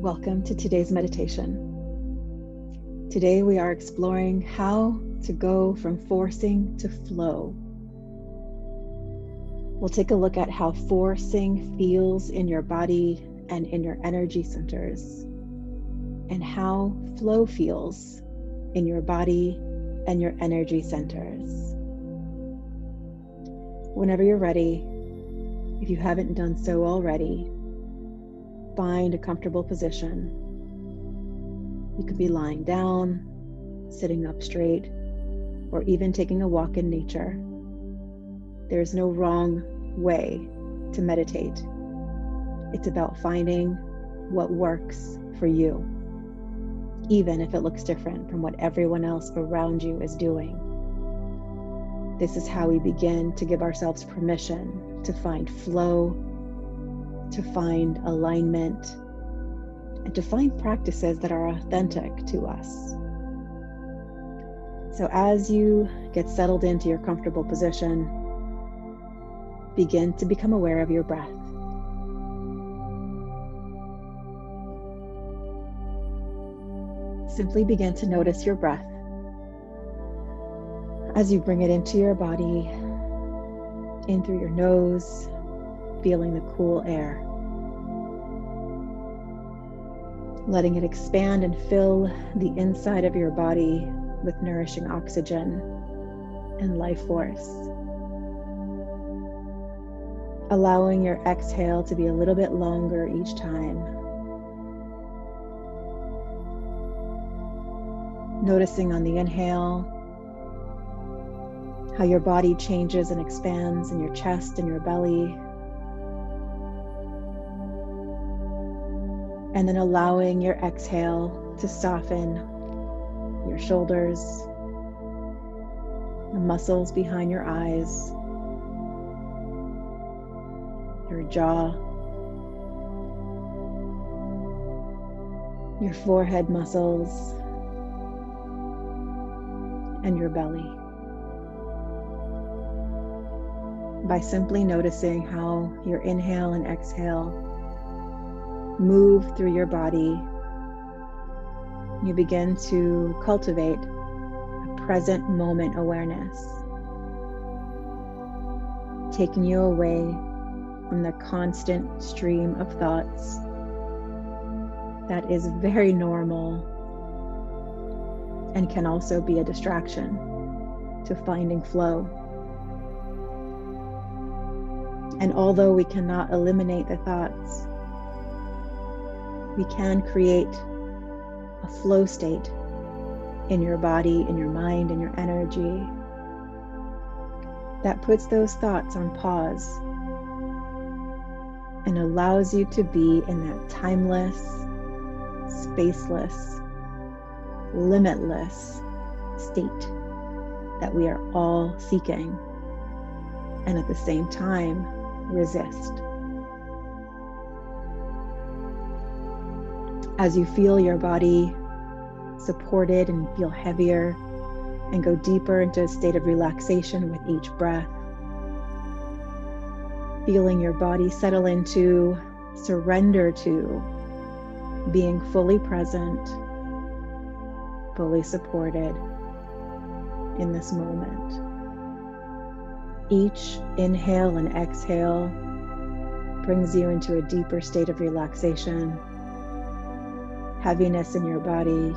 Welcome to today's meditation. Today we are exploring how to go from forcing to flow. We'll take a look at how forcing feels in your body and in your energy centers, and how flow feels in your body and your energy centers. Whenever you're ready, if you haven't done so already, find a comfortable position. You could be lying down, sitting up straight, or even taking a walk in nature. There's no wrong way to meditate. It's about finding what works for you, even if it looks different from what everyone else around you is doing. This is how we begin to give ourselves permission to find flow, to find alignment, and to find practices that are authentic to us. So as you get settled into your comfortable position, begin to become aware of your breath. Simply begin to notice your breath as you bring it into your body, in through your nose, feeling the cool air. Letting it expand and fill the inside of your body with nourishing oxygen and life force. Allowing your exhale to be a little bit longer each time. Noticing on the inhale how your body changes and expands in your chest and your belly. And then allowing your exhale to soften your shoulders, the muscles behind your eyes, your jaw, your forehead muscles, and your belly. By simply noticing how your inhale and exhale move through your body, you begin to cultivate a present moment awareness, taking you away from the constant stream of thoughts that is very normal and can also be a distraction to finding flow. And although we cannot eliminate the thoughts, we can create a flow state in your body, in your mind, in your energy that puts those thoughts on pause and allows you to be in that timeless, spaceless, limitless state that we are all seeking, and at the same time resist. As you feel your body supported and feel heavier and go deeper into a state of relaxation with each breath, feeling your body settle into surrender to being fully present, fully supported in this moment. Each inhale and exhale brings you into a deeper state of relaxation, heaviness in your body,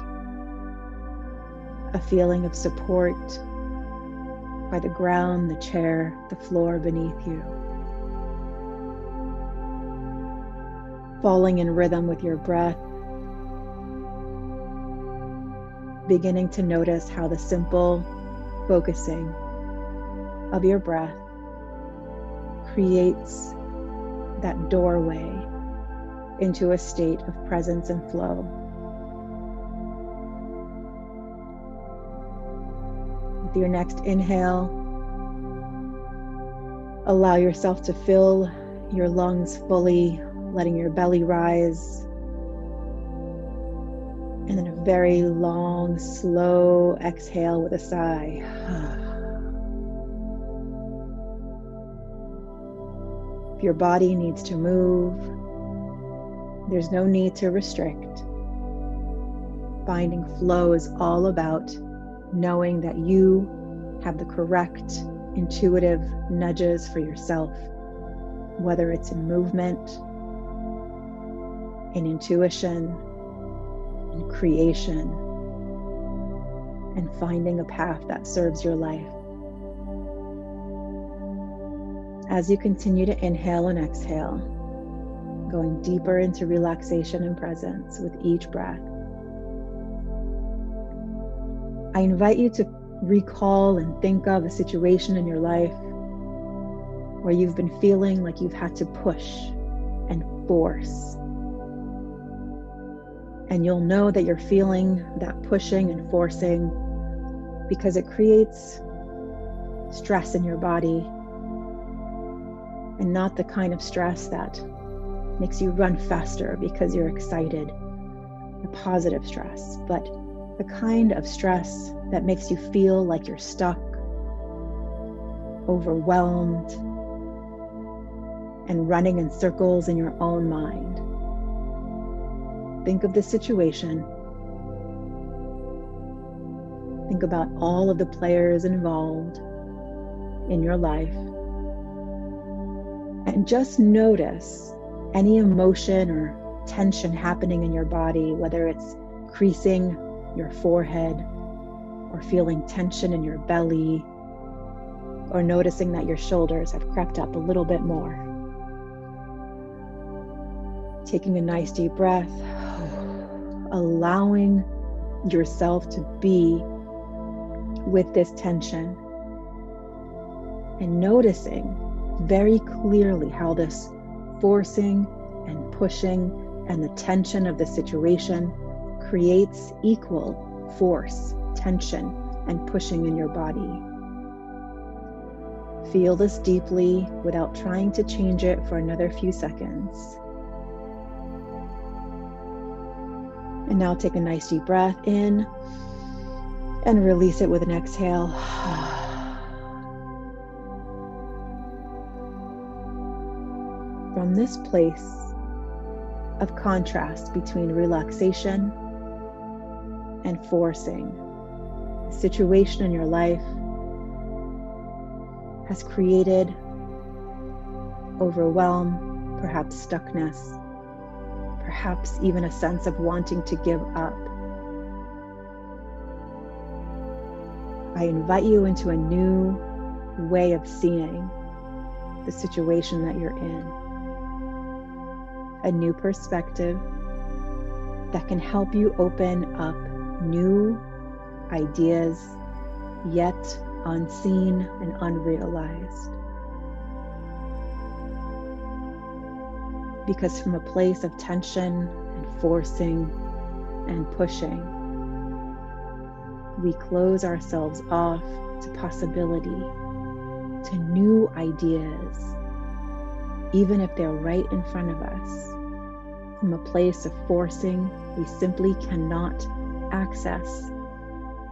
a feeling of support by the ground, the chair, the floor beneath you. Falling in rhythm with your breath, beginning to notice how the simple focusing of your breath creates that doorway into a state of presence and flow. With your next inhale, allow yourself to fill your lungs fully, letting your belly rise. And then a very long, slow exhale with a sigh. If your body needs to move, There's no need to restrict. Finding flow is all about knowing that you have the correct intuitive nudges for yourself, whether it's in movement, in intuition, in creation, and finding a path that serves your life. As you continue to inhale and exhale, going deeper into relaxation and presence with each breath, I invite you to recall and think of a situation in your life where you've been feeling like you've had to push and force. And you'll know that you're feeling that pushing and forcing because it creates stress in your body, and not the kind of stress that makes you run faster because you're excited, the positive stress, but the kind of stress that makes you feel like you're stuck, overwhelmed, and running in circles in your own mind. Think of the situation. Think about all of the players involved in your life. And just notice any emotion or tension happening in your body, whether it's creasing your forehead or feeling tension in your belly, or noticing that your shoulders have crept up a little bit more. Taking a nice deep breath, allowing yourself to be with this tension and noticing very clearly how this forcing and pushing and the tension of the situation creates equal force, tension, and pushing in your body. Feel this deeply without trying to change it for another few seconds. And now take a nice deep breath in and release it with an exhale. From this place of contrast between relaxation and forcing, the situation in your life has created overwhelm, perhaps stuckness, perhaps even a sense of wanting to give up. I invite you into a new way of seeing the situation that you're in. A new perspective that can help you open up new ideas, yet unseen and unrealized. Because from a place of tension and forcing and pushing, we close ourselves off to possibility, to new ideas, even if they're right in front of us. From a place of forcing, we simply cannot access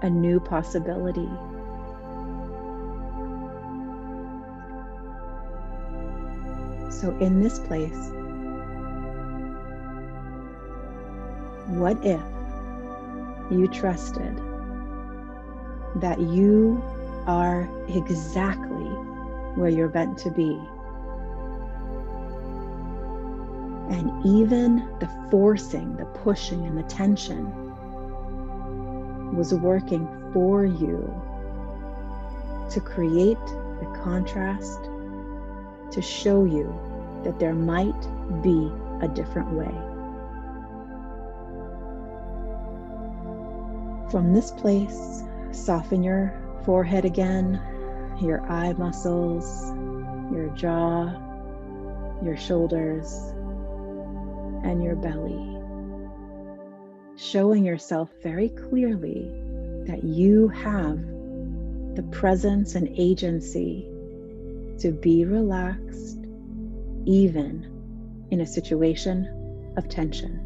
a new possibility. So in this place, what if you trusted that you are exactly where you're meant to be? And even the forcing, the pushing, and the tension was working for you to create the contrast, to show you that there might be a different way. From this place, soften your forehead again, your eye muscles, your jaw, your shoulders, and your belly, showing yourself very clearly that you have the presence and agency to be relaxed, even in a situation of tension.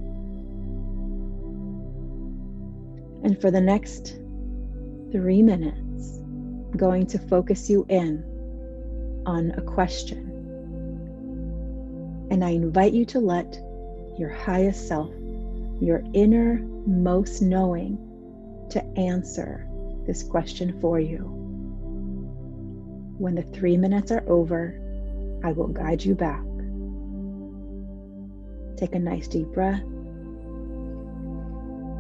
And for the next 3 minutes, I'm going to focus you in on a question. And I invite you to let your highest self, your innermost knowing, to answer this question for you. When the 3 minutes are over, I will guide you back. Take a nice deep breath.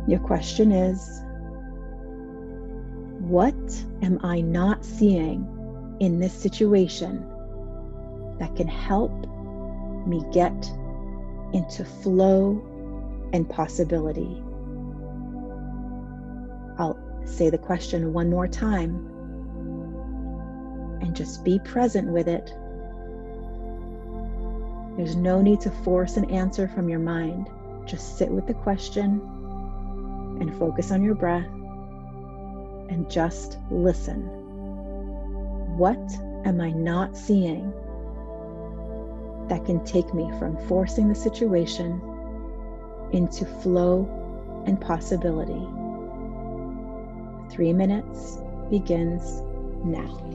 Your question is, what am I not seeing in this situation that can help me get into flow and possibility? I'll say the question one more time and just be present with it. There's no need to force an answer from your mind. Just sit with the question and focus on your breath and just listen. What am I not seeing that can take me from forcing the situation into flow and possibility? 3 minutes begins now.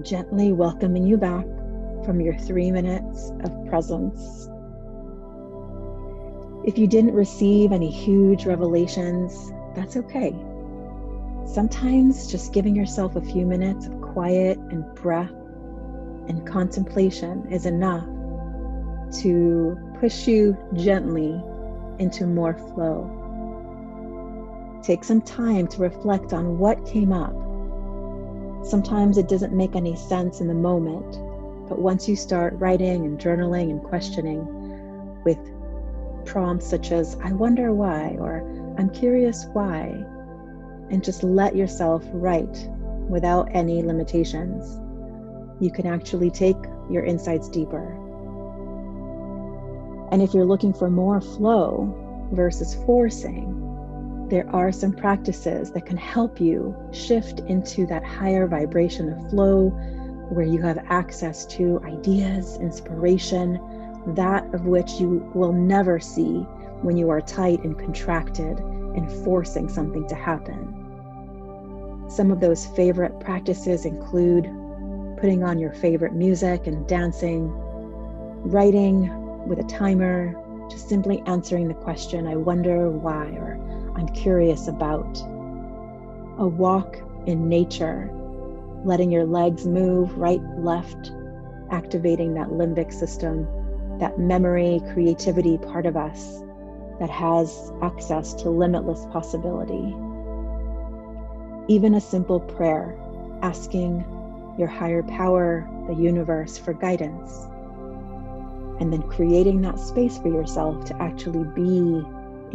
Gently welcoming you back from your 3 minutes of presence. If you didn't receive any huge revelations, that's okay. Sometimes just giving yourself a few minutes of quiet and breath and contemplation is enough to push you gently into more flow. Take some time to reflect on what came up. Sometimes it doesn't make any sense in the moment, but once you start writing and journaling and questioning, with prompts such as, I wonder why, or I'm curious why, and just let yourself write without any limitations. You can actually take your insights deeper. And if you're looking for more flow versus forcing, there are some practices that can help you shift into that higher vibration of flow, where you have access to ideas, inspiration, that of which you will never see when you are tight and contracted and forcing something to happen. Some of those favorite practices include putting on your favorite music and dancing, writing with a timer, just simply answering the question, I wonder why, or I'm curious about. A walk in nature, letting your legs move right, left, activating that limbic system, that memory, creativity part of us that has access to limitless possibility. Even a simple prayer, asking your higher power, the universe, for guidance, and then creating that space for yourself to actually be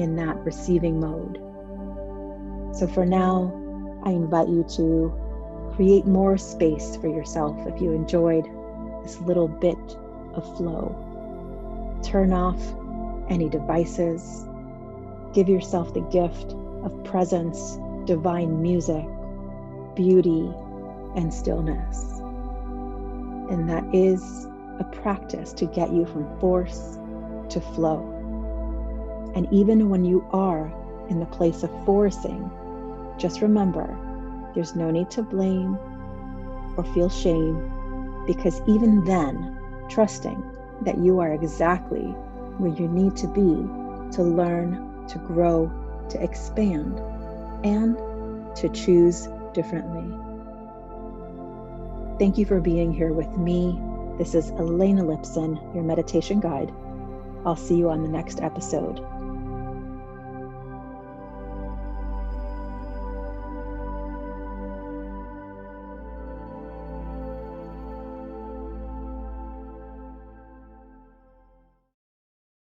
in that receiving mode. So for now, I invite you to create more space for yourself if you enjoyed this little bit of flow. Turn off any devices. Give yourself the gift of presence, divine music, beauty, and stillness. And that is a practice to get you from force to flow. And even when you are in the place of forcing, just remember, there's no need to blame or feel shame, because even then, trusting that you are exactly where you need to be to learn, to grow, to expand, and to choose differently. Thank you for being here with me. This is Elena Lipson, your meditation guide. I'll see you on the next episode.